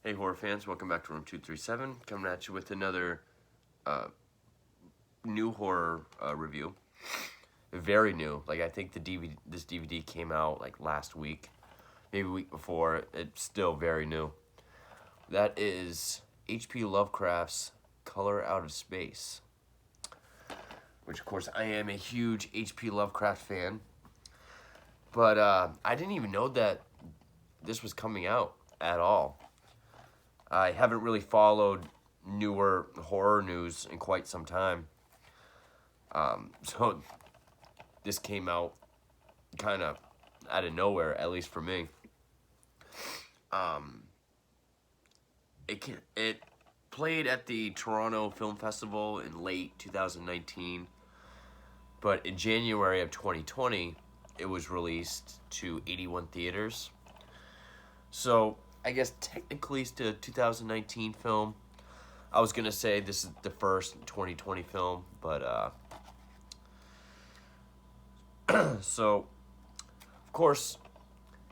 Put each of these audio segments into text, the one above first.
Hey horror fans, welcome back to Room 237. Coming at you with another new horror review. Very new. Like I think this DVD came out like last week, maybe a week before. It's still very new. That is H.P. Lovecraft's Color Out of Space. Which of course I am a huge H.P. Lovecraft fan. But I didn't even know that this was coming out at all. I haven't really followed newer horror news in quite some time. So this came out kind of out of nowhere, at least for me. It played at the Toronto Film Festival in late 2019, but in January of 2020, it was released to 81 theaters. So I guess technically it's a 2019 film. I was gonna say this is the first 2020 film, but so of course,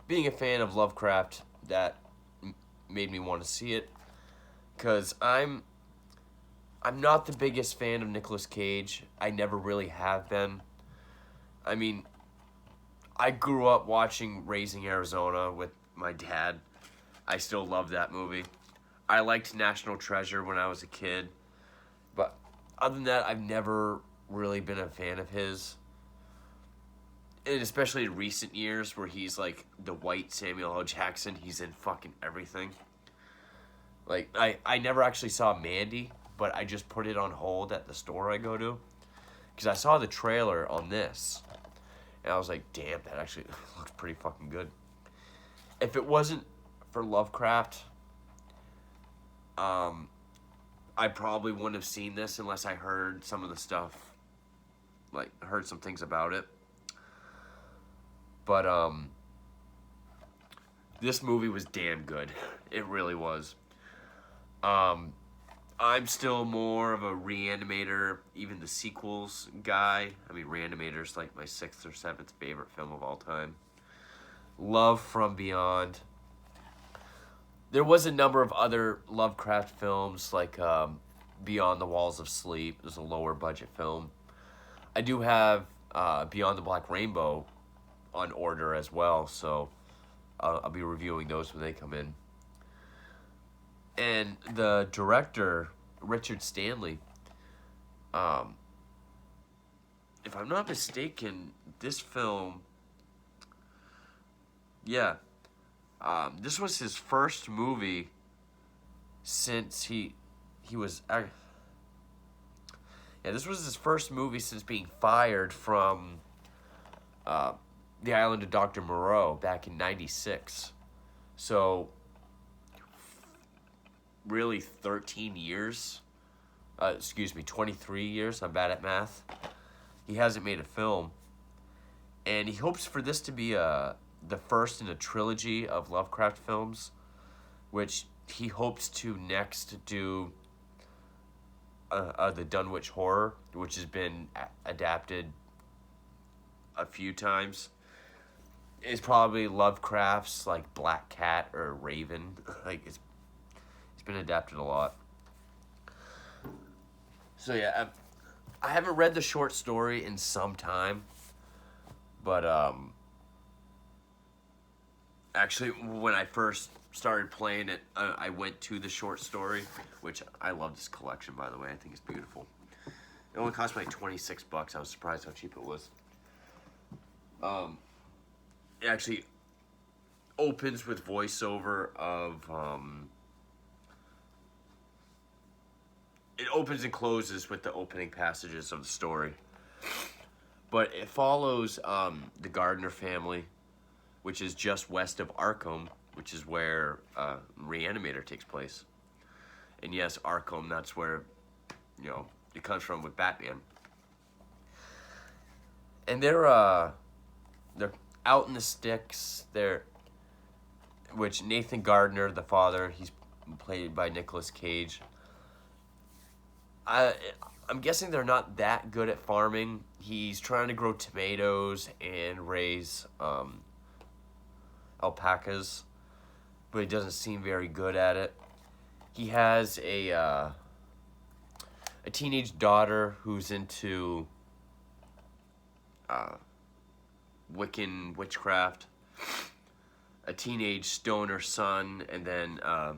being a fan of Lovecraft, that made me want to see it, because I'm not the biggest fan of Nicolas Cage. I never really have been. I mean, I grew up watching Raising Arizona with my dad. I still love that movie. I liked National Treasure when I was a kid. But other than that, I've never really been a fan of his. And especially in recent years where he's like the white Samuel L. Jackson. He's in fucking everything. Like, I never actually saw Mandy, but I just put it on hold at the store I go to. Because I saw the trailer on this. And I was like, damn, that actually looks pretty fucking good. If it wasn't for Lovecraft, I probably wouldn't have seen this unless I heard some of the stuff, like heard some things about it. But this movie was damn good. It really was. I'm still more of a Reanimator, even the sequels guy. I mean, Reanimator's like my 6th or 7th favorite film of all time. Love From Beyond. There was a number of other Lovecraft films, like Beyond the Walls of Sleep. It was a lower budget film. I do have Beyond the Black Rainbow on order as well, so I'll be reviewing those when they come in. And the director, Richard Stanley, if I'm not mistaken, this film, yeah, this was his first movie since he was, yeah, this was his first movie since being fired from the island of Dr. Moreau back in '96. So really 13 years, 23 years, I'm bad at math. He hasn't made a film. And he hopes for this to be the first in a trilogy of Lovecraft films, which he hopes to next do the Dunwich Horror, which has been adapted a few times. It's probably Lovecraft's like Black Cat or Raven. Like it's been adapted a lot. So yeah, I haven't read the short story in some time, but actually when I first started playing it, I went to the short story, which I love this collection, by the way. I think it's beautiful. It only cost me like $26. I was surprised how cheap it was. It actually opens with voiceover of it opens and closes with the opening passages of the story. But it follows the Gardiner family, which is just west of Arkham, which is where Reanimator takes place. And yes, Arkham, that's where, it comes from with Batman. And they're out in the sticks. Which Nathan Gardiner, the father, he's played by Nicolas Cage. I'm guessing they're not that good at farming. He's trying to grow tomatoes and raise alpacas. but he doesn't seem very good at it. He has a teenage daughter who's into Wiccan witchcraft, a teenage stoner son, and then a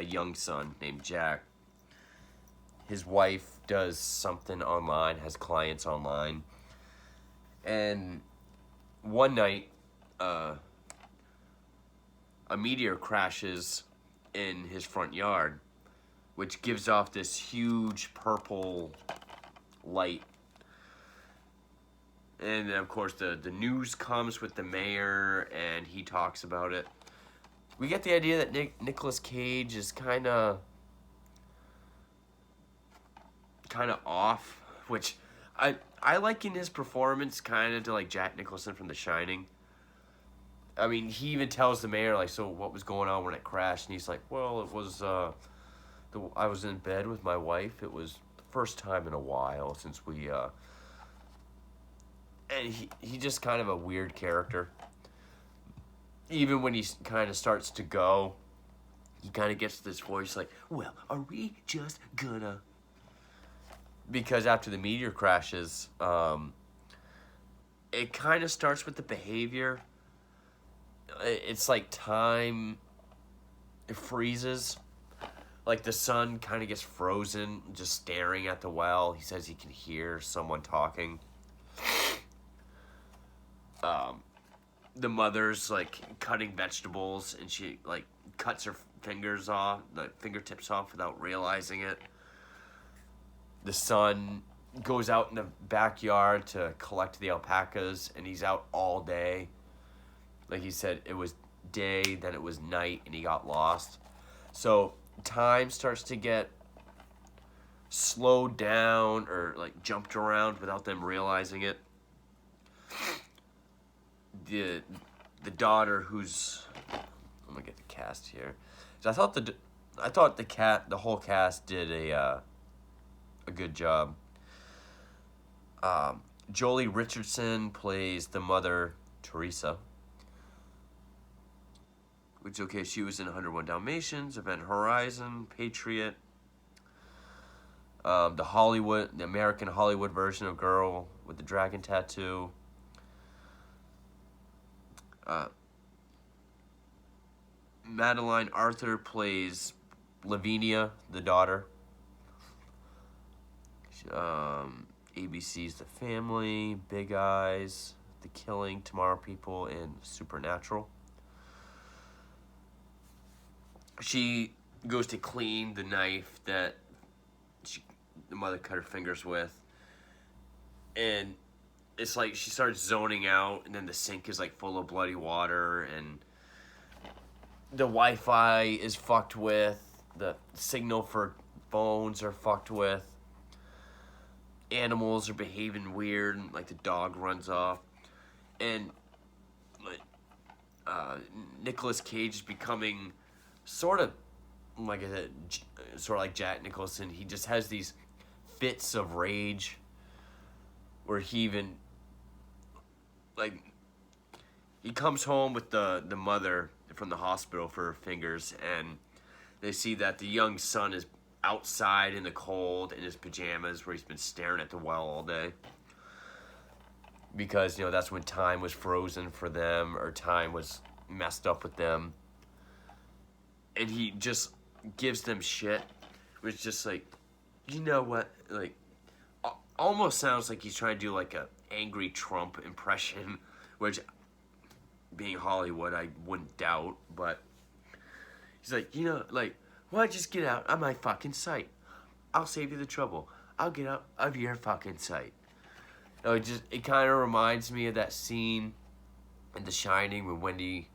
young son named Jack. His wife does something online, has clients online, and one night, a meteor crashes in his front yard, which gives off this huge purple light. And then, of course, the news comes with the mayor, and he talks about it. We get the idea that Nicolas Cage is kind of off, which I liken his performance kind of to like Jack Nicholson from The Shining. I mean, he even tells the mayor, like, so what was going on when it crashed? And he's like, well, it was, I was in bed with my wife. It was the first time in a while since we, and he just kind of a weird character. Even when he kind of starts to go, he kind of gets this voice like, well, are we just gonna? Because after the meteor crashes, it kind of starts with the behavior. It's like time, it freezes. Like the sun kind of gets frozen, just staring at the well. He says he can hear someone talking. The mother's like cutting vegetables, and she like cuts her fingers off, the fingertips off without realizing it. The son goes out in the backyard to collect the alpacas, and he's out all day. Like he said, it was day, then it was night, and he got lost. So time starts to get slowed down or like jumped around without them realizing it. The daughter, who's, I'm gonna get the cast here. So I thought the whole cast did a good job. Jolie Richardson plays the mother, Teresa. Which, okay, she was in 101 Dalmatians, Event Horizon, Patriot. The American Hollywood version of Girl with the Dragon Tattoo. Madeleine Arthur plays Lavinia, the daughter. ABC's The Family, Big Eyes, The Killing, Tomorrow People, and Supernatural. She goes to clean the knife that the mother cut her fingers with. And it's like she starts zoning out, and then the sink is like full of bloody water, and the Wi-Fi is fucked with. The signal for phones are fucked with. Animals are behaving weird, and like the dog runs off. And Nicolas Cage is becoming sort of like Jack Nicholson. He just has these fits of rage where he even he comes home with the mother from the hospital for her fingers, and they see that the young son is outside in the cold in his pajamas where he's been staring at the well all day. Because, that's when time was frozen for them, or time was messed up with them. And he just gives them shit. It's just like, you know what? Like, almost sounds like he's trying to do like a angry Trump impression, which, being Hollywood, I wouldn't doubt. But he's like, why don't you just get out of my fucking sight? I'll save you the trouble. I'll get out of your fucking sight. It kind of reminds me of that scene in The Shining when Wendy,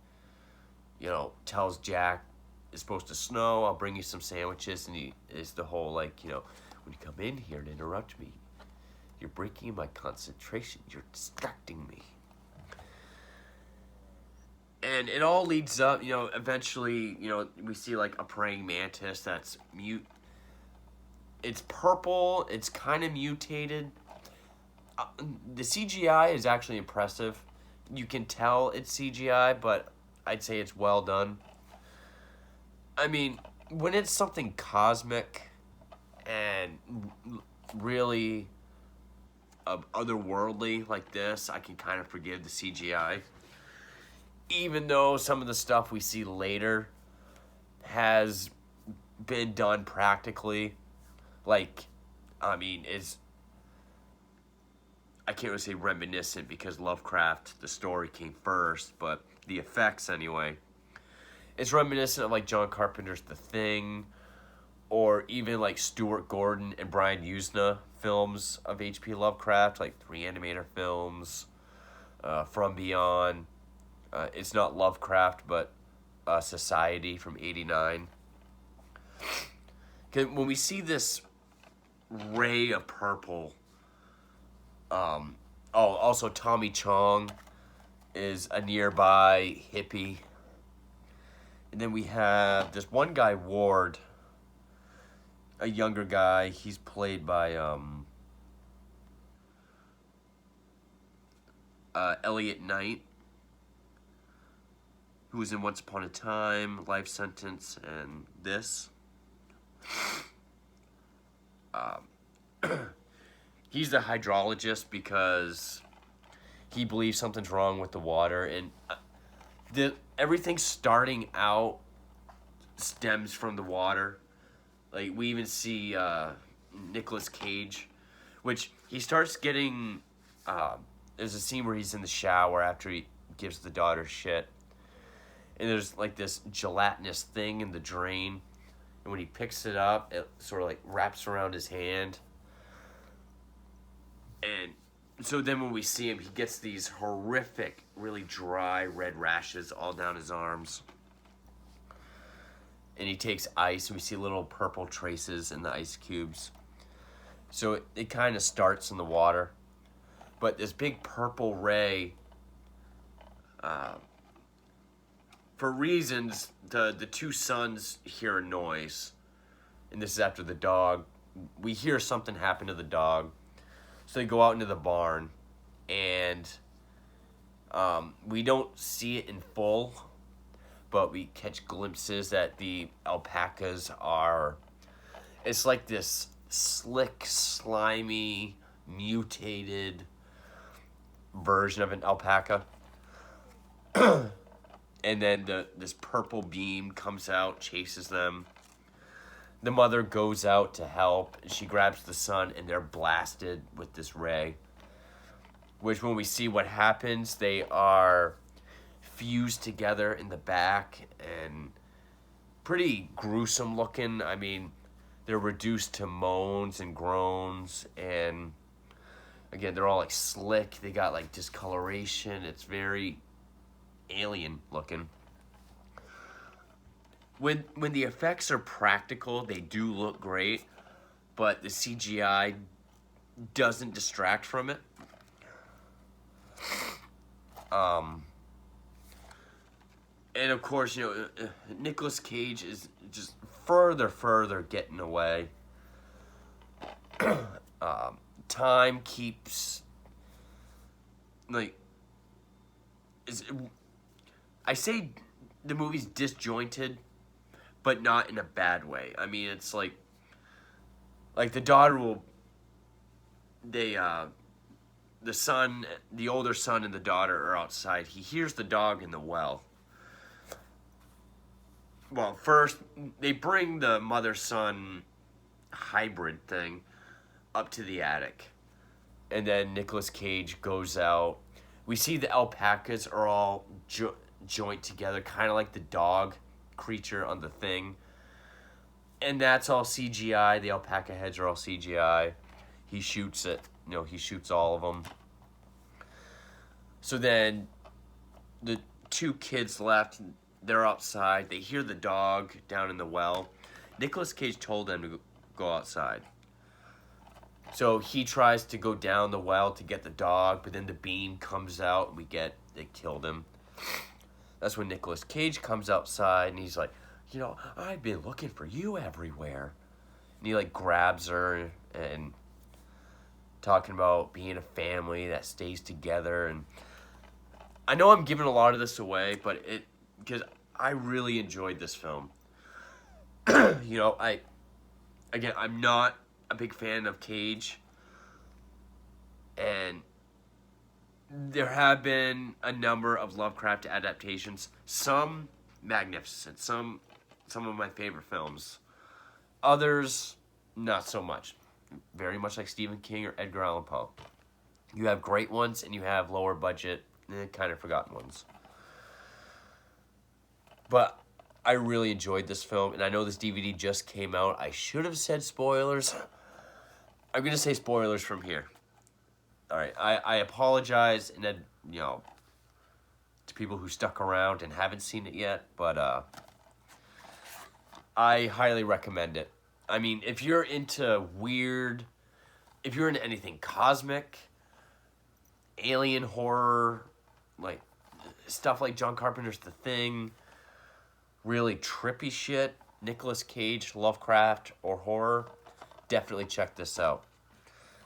tells Jack it's supposed to snow, I'll bring you some sandwiches, and it's the whole when you come in here and interrupt me, you're breaking my concentration, you're distracting me. And it all leads up, eventually, we see like a praying mantis that's mute. It's purple, it's kind of mutated. The CGI is actually impressive. You can tell it's CGI, but I'd say it's well done. I mean, when it's something cosmic and really otherworldly like this, I can kind of forgive the CGI. Even though some of the stuff we see later has been done practically, like, I mean, is I can't really say reminiscent because Lovecraft, the story came first, but the effects anyway. It's reminiscent of like John Carpenter's The Thing, or even like Stuart Gordon and Brian Usna films of H.P. Lovecraft, like the Reanimator films, From Beyond. It's not Lovecraft, but Society from '89. When we see this ray of purple, also Tommy Chong is a nearby hippie. And then we have this one guy, Ward, a younger guy. He's played by Elliot Knight, who was in Once Upon a Time, Life Sentence, and this. He's the hydrologist because he believes something's wrong with the water, and everything starting out stems from the water. Like, we even see Nicolas Cage, which he starts getting... there's a scene where he's in the shower after he gives the daughter shit. And there's, like, this gelatinous thing in the drain. And when he picks it up, it sort of, like, wraps around his hand. And so then when we see him, he gets these horrific, really dry red rashes all down his arms. And he takes ice, and we see little purple traces in the ice cubes. So it kind of starts in the water. But this big purple ray, for reasons, the two sons hear a noise. And this is after the dog. We hear something happen to the dog. So they go out into the barn. And we don't see it in full, but we catch glimpses that the alpacas are... It's like this slick, slimy, mutated version of an alpaca. And then this purple beam comes out, chases them. The mother goes out to help, and she grabs the son, and they're blasted with this ray. Which, when we see what happens, they are fused together in the back, and pretty gruesome looking. I mean, they're reduced to moans and groans, and again, they're all like slick. They got like discoloration. It's very alien looking. When the effects are practical, they do look great, but the CGI doesn't distract from it. And of course, Nicolas Cage is just further getting away. Time keeps, like, I say the movie's disjointed, but not in a bad way. I mean, it's like the daughter will, the older son and the daughter are outside. He hears the dog in the well. Well, first, they bring the mother-son hybrid thing up to the attic. And then Nicolas Cage goes out. We see the alpacas are all joint together, kind of like the dog creature on The Thing. And that's all CGI. The alpaca heads are all CGI. He shoots it. He shoots all of them. So then the two kids left, they're outside. They hear the dog down in the well. Nicolas Cage told them to go outside. So he tries to go down the well to get the dog, but then the beam comes out and they killed him. That's when Nicolas Cage comes outside and he's like, I've been looking for you everywhere. And he like grabs her and talking about being a family that stays together. And I know I'm giving a lot of this away, but because I really enjoyed this film. You know, I'm not a big fan of Cage, and there have been a number of Lovecraft adaptations. Some magnificent, some of my favorite films. Others, not so much. Very much like Stephen King or Edgar Allan Poe. You have great ones and you have lower budget, kind of forgotten ones. But I really enjoyed this film, and I know this DVD just came out. I should have said spoilers. I'm going to say spoilers from here. All right, I apologize, and then, you know, to people who stuck around and haven't seen it yet, but I highly recommend it. I mean, if you're into weird, if you're into anything cosmic, alien horror, like stuff like John Carpenter's The Thing, really trippy shit, Nicolas Cage, Lovecraft, or horror, definitely check this out.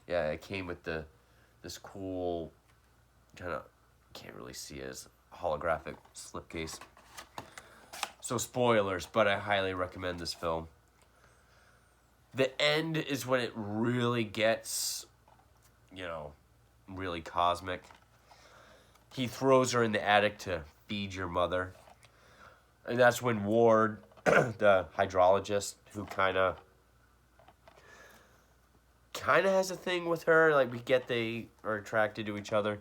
Yeah, it came with this cool, kind of, can't really see it as holographic slipcase. So spoilers, but I highly recommend this film. The end is when it really gets, you know, really cosmic. He throws her in the attic to feed your mother. And that's when Ward, the hydrologist, who kind of has a thing with her, like they are attracted to each other.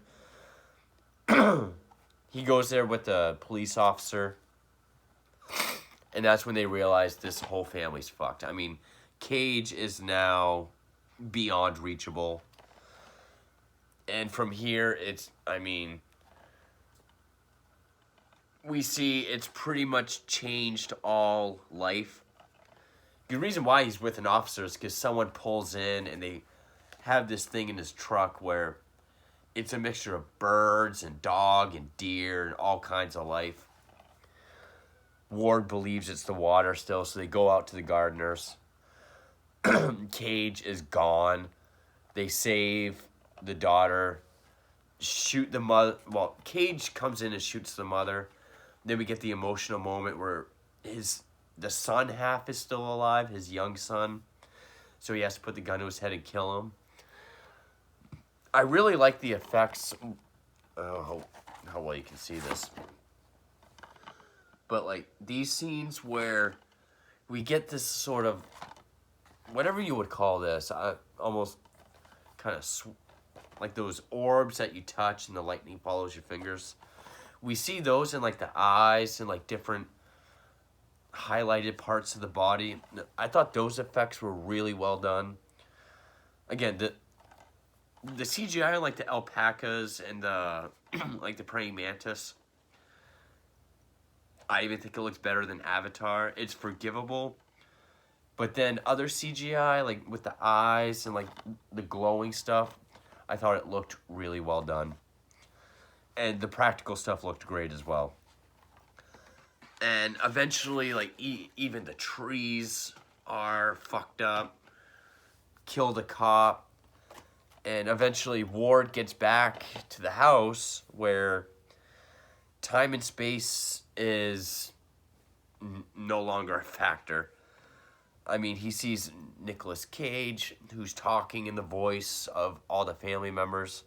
He goes there with the police officer. And that's when they realize this whole family's fucked. I mean, Cage is now beyond reachable. And from here, we see it's pretty much changed all life. The reason why he's with an officer is because someone pulls in and they have this thing in his truck where it's a mixture of birds and dog and deer and all kinds of life. Ward believes it's the water still, so they go out to the Gardiners. Cage is gone. They save the daughter, shoot the mother. Well, Cage comes in and shoots the mother. Then we get the emotional moment where the son half is still alive, his young son. So he has to put the gun to his head and kill him. I really like the effects. How well you can see this. But like these scenes where we get this sort of, whatever you would call this, almost kind of like those orbs that you touch and the lightning follows your fingers. We see those in like the eyes and like different highlighted parts of the body. I thought those effects were really well done. Again, the CGI on like the alpacas and the like the praying mantis, I even think it looks better than Avatar. It's forgivable. But then other CGI, like with the eyes and like the glowing stuff, I thought it looked really well done. And the practical stuff looked great as well. And eventually, like, even the trees are fucked up. Killed a cop. And eventually Ward gets back to the house where time and space is no longer a factor. I mean, he sees Nicolas Cage, who's talking in the voice of all the family members.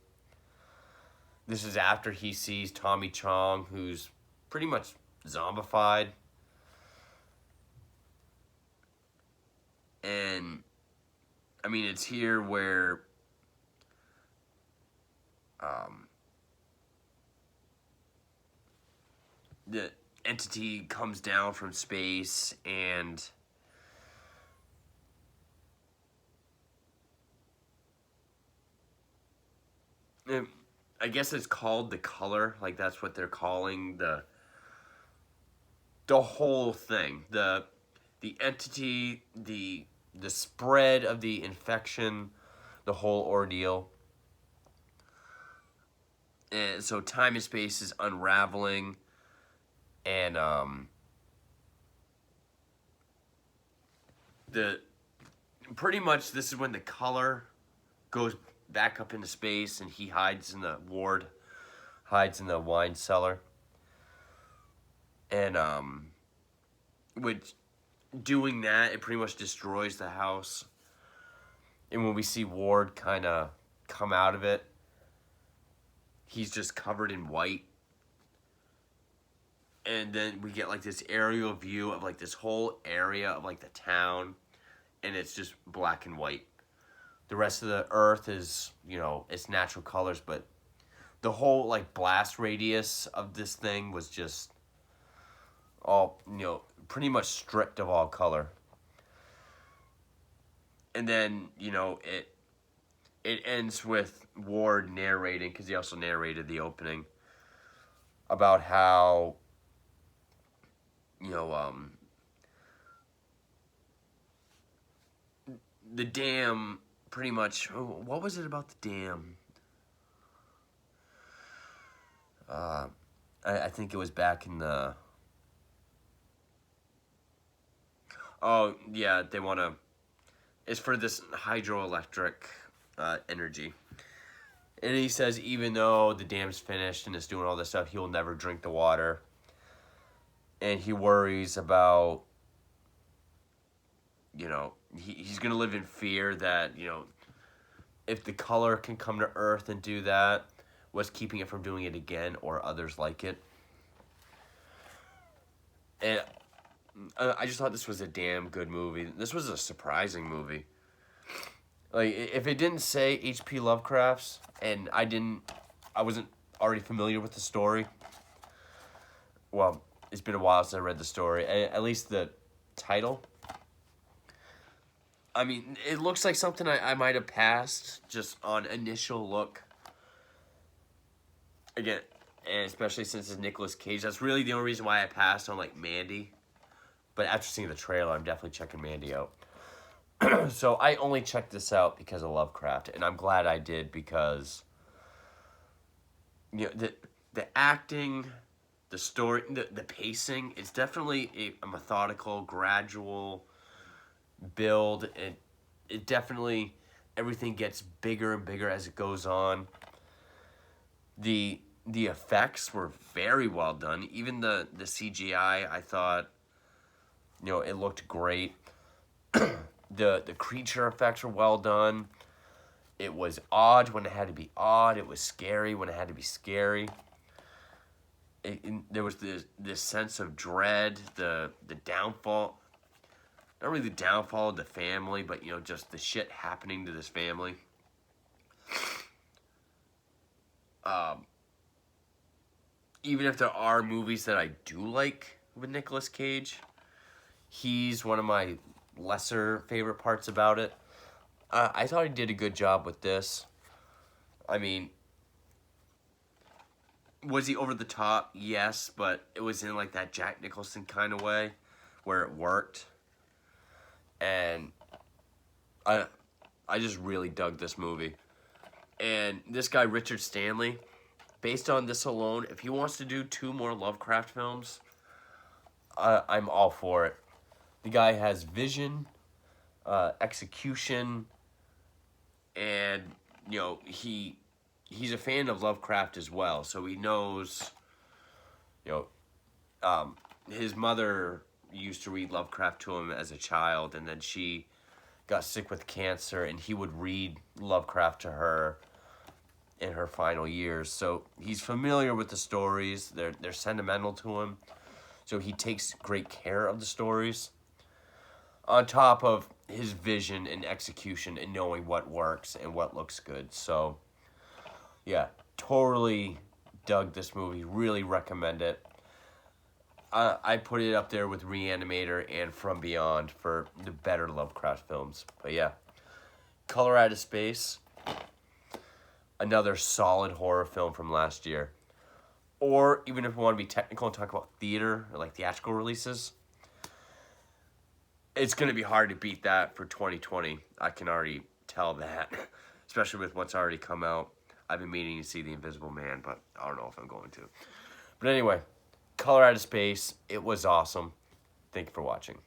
This is after he sees Tommy Chong, who's pretty much zombified. And, I mean, it's here where the entity comes down from space and I guess it's called the color, like that's what they're calling the whole thing, the entity, the spread of the infection, the whole ordeal. And so time and space is unraveling, and pretty much this is when the color goes back up into space, and he Ward hides in the wine cellar. And which doing that, it pretty much destroys the house. And when we see Ward kind of come out of it, he's just covered in white. And then we get like this aerial view of like this whole area of like the town, and it's just black and white. The rest of the earth is, you know, it's natural colors, but the whole like blast radius of this thing was just all, you know, pretty much stripped of all color. And then, you know, it ends with Ward narrating, because he also narrated the opening, about how, you know, the dam pretty much, what was it about the dam? I think it was back in the, oh, yeah, they want to, it's for this hydroelectric energy. And he says even though the dam's finished and it's doing all this stuff, he will never drink the water. And he worries about, you know, he's going to live in fear that, you know, if the color can come to Earth and do that, what's keeping it from doing it again or others like it. And I just thought this was a damn good movie. This was a surprising movie. Like, if it didn't say H.P. Lovecraft's, and I wasn't already familiar with the story, well, it's been a while since I read the story, at least the title. I mean, it looks like something I might have passed just on initial look. Again, and especially since it's Nicolas Cage, that's really the only reason why I passed on, like, Mandy. But after seeing the trailer, I'm definitely checking Mandy out. So I only checked this out because of Lovecraft, and I'm glad I did because, you know, the acting, the story, the pacing, it's definitely a methodical, gradual build. It definitely, everything gets bigger and bigger as it goes on. The effects were very well done. Even the CGI, I thought, you know, it looked great. The creature effects were well done. It was odd when it had to be odd. It was scary when it had to be scary. There was this sense of dread, the downfall. Not really the downfall of the family, but, you know, just the shit happening to this family. Even if there are movies that I do like with Nicolas Cage, he's one of my lesser favorite parts about it. I thought he did a good job with this. I mean, was he over the top? Yes, but it was in like that Jack Nicholson kind of way where it worked. And I just really dug this movie. And this guy, Richard Stanley, based on this alone, if he wants to do 2 more Lovecraft films, I'm all for it. The guy has vision, execution, and, you know, he's a fan of Lovecraft as well, so he knows, you know, his mother used to read Lovecraft to him as a child, and then she got sick with cancer, and he would read Lovecraft to her in her final years. So he's familiar with the stories. They're sentimental to him, so he takes great care of the stories, on top of his vision and execution and knowing what works and what looks good. So, yeah, totally dug this movie. Really recommend it. I put it up there with Reanimator and From Beyond for the better Lovecraft films. But yeah, Color Out of Space, another solid horror film from last year. Or even if we want to be technical and talk about theater, or like theatrical releases, it's going to be hard to beat that for 2020. I can already tell that, especially with what's already come out. I've been meaning to see The Invisible Man, but I don't know if I'm going to. But anyway, Color Out of Space, it was awesome. Thank you for watching.